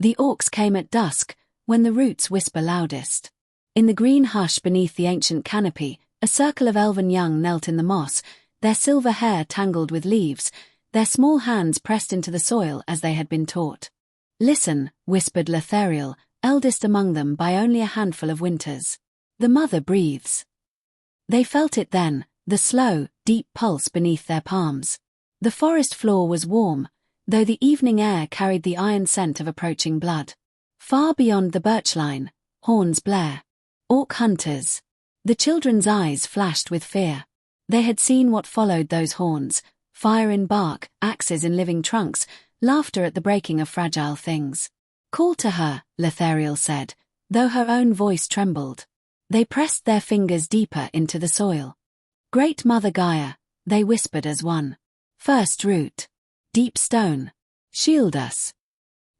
The orcs came at dusk, when the roots whisper loudest. In the green hush beneath the ancient canopy, a circle of elven young knelt in the moss, their silver hair tangled with leaves, their small hands pressed into the soil as they had been taught. "Listen," whispered Letheriel, eldest among them by only a handful of winters. "The mother breathes." They felt it then, the slow, deep pulse beneath their palms. The forest floor was warm, though the evening air carried the iron scent of approaching blood. Far beyond the birch line, horns blare. Orc hunters. The children's eyes flashed with fear. They had seen what followed those horns: fire in bark, axes in living trunks, laughter at the breaking of fragile things. "Call to her," Letheriel said, though her own voice trembled. They pressed their fingers deeper into the soil. "Great Mother Gaia," they whispered as one. "First root. Deep stone. Shield us."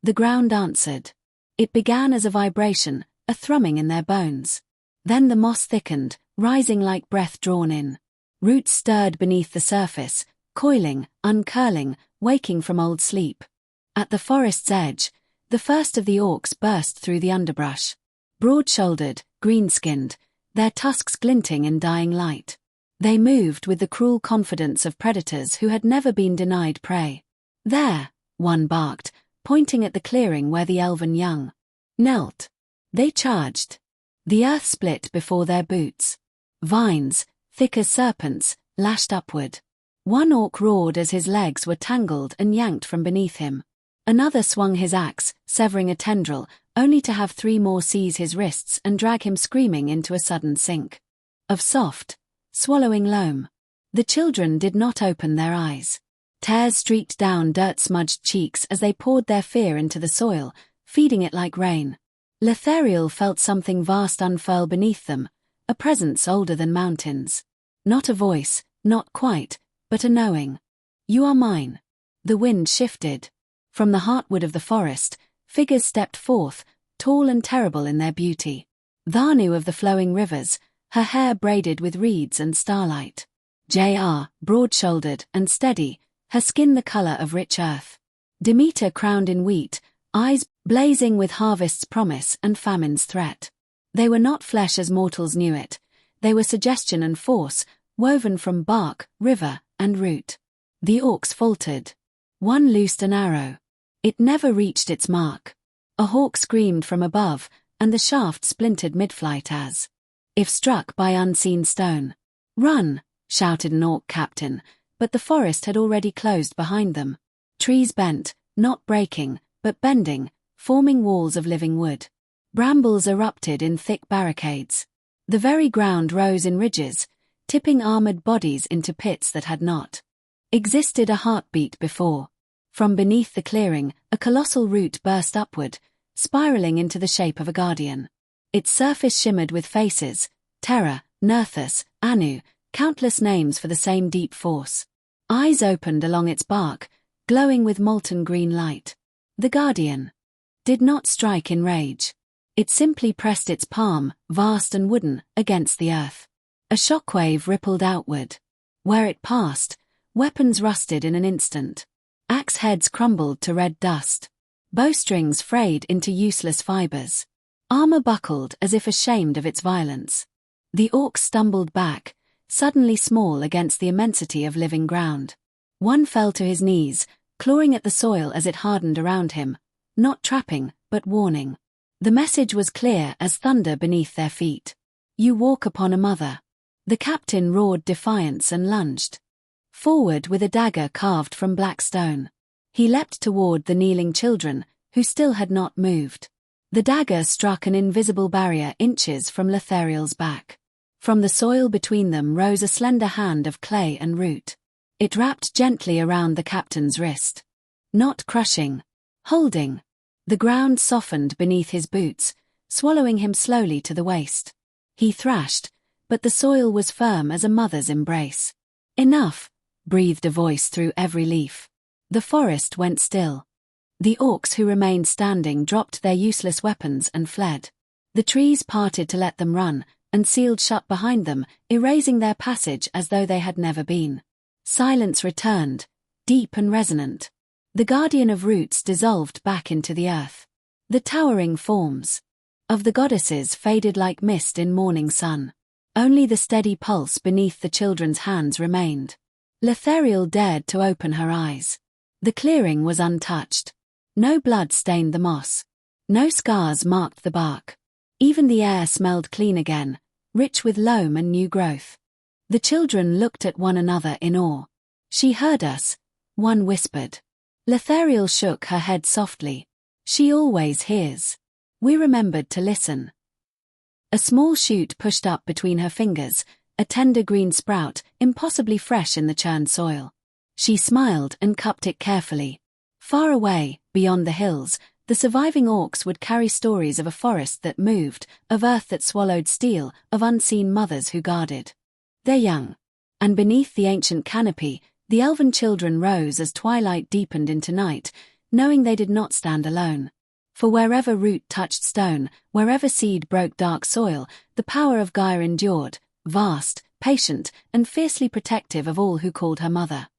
The ground answered. It began as a vibration, a thrumming in their bones. Then the moss thickened, rising like breath drawn in. Roots stirred beneath the surface, coiling, uncurling, waking from old sleep. At the forest's edge, the first of the orcs burst through the underbrush. Broad-shouldered, green-skinned, their tusks glinting in dying light. They moved with the cruel confidence of predators who had never been denied prey. "There," one barked, pointing at the clearing where the elven young knelt. They charged. The earth split before their boots. Vines, thick as serpents, lashed upward. One orc roared as his legs were tangled and yanked from beneath him. Another swung his axe, severing a tendril, only to have three more seize his wrists and drag him screaming into a sudden sink of soft, swallowing loam. The children did not open their eyes. Tears streaked down dirt-smudged cheeks as they poured their fear into the soil, feeding it like rain. Letheriel felt something vast unfurl beneath them, a presence older than mountains. Not a voice, not quite, but a knowing. "You are mine." The wind shifted. From the heartwood of the forest, figures stepped forth, tall and terrible in their beauty. Vanu of the flowing rivers, her hair braided with reeds and starlight. Jr, broad-shouldered and steady, her skin the color of rich earth. Demeter crowned in wheat, eyes blazing with harvest's promise and famine's threat. They were not flesh as mortals knew it. They were suggestion and force, woven from bark, river, and root. The orcs faltered. One loosed an arrow. It never reached its mark. A hawk screamed from above, and the shaft splintered mid-flight as if struck by unseen stone. "Run!" shouted an orc captain, but the forest had already closed behind them. Trees bent, not breaking, but bending, forming walls of living wood. Brambles erupted in thick barricades. The very ground rose in ridges, tipping armored bodies into pits that had not existed a heartbeat before. From beneath the clearing, a colossal root burst upward, spiraling into the shape of a guardian. Its surface shimmered with faces: Terra, Nerthus, Anu, countless names for the same deep force. Eyes opened along its bark, glowing with molten green light. The guardian did not strike in rage. It simply pressed its palm, vast and wooden, against the earth. A shockwave rippled outward. Where it passed, weapons rusted in an instant. Axe heads crumbled to red dust. Bowstrings frayed into useless fibers. Armor buckled as if ashamed of its violence. The orcs stumbled back, suddenly small against the immensity of living ground. One fell to his knees, clawing at the soil as it hardened around him, not trapping, but warning. The message was clear as thunder beneath their feet. "You walk upon a mother." The captain roared defiance and lunged forward with a dagger carved from black stone. He leapt toward the kneeling children, who still had not moved. The dagger struck an invisible barrier inches from Letheriel's back. From the soil between them rose a slender hand of clay and root. It wrapped gently around the captain's wrist. Not crushing. Holding. The ground softened beneath his boots, swallowing him slowly to the waist. He thrashed, but the soil was firm as a mother's embrace. "Enough," breathed a voice through every leaf. The forest went still. The orcs who remained standing dropped their useless weapons and fled. The trees parted to let them run, and sealed shut behind them, erasing their passage as though they had never been. Silence returned, deep and resonant. The guardian of roots dissolved back into the earth. The towering forms of the goddesses faded like mist in morning sun. Only the steady pulse beneath the children's hands remained. Letheriel dared to open her eyes. The clearing was untouched. No blood stained the moss. No scars marked the bark. Even the air smelled clean again, rich with loam and new growth. The children looked at one another in awe. "She heard us," one whispered. Letheriel shook her head softly. "She always hears." We remembered to listen. A small shoot pushed up between her fingers, a tender green sprout, impossibly fresh in the churned soil. She smiled and cupped it carefully. Far away, beyond the hills, the surviving orcs would carry stories of a forest that moved, of earth that swallowed steel, of unseen mothers who guarded their young. And beneath the ancient canopy, the elven children rose as twilight deepened into night, knowing they did not stand alone. For wherever root touched stone, wherever seed broke dark soil, the power of Gaia endured, vast, patient, and fiercely protective of all who called her mother.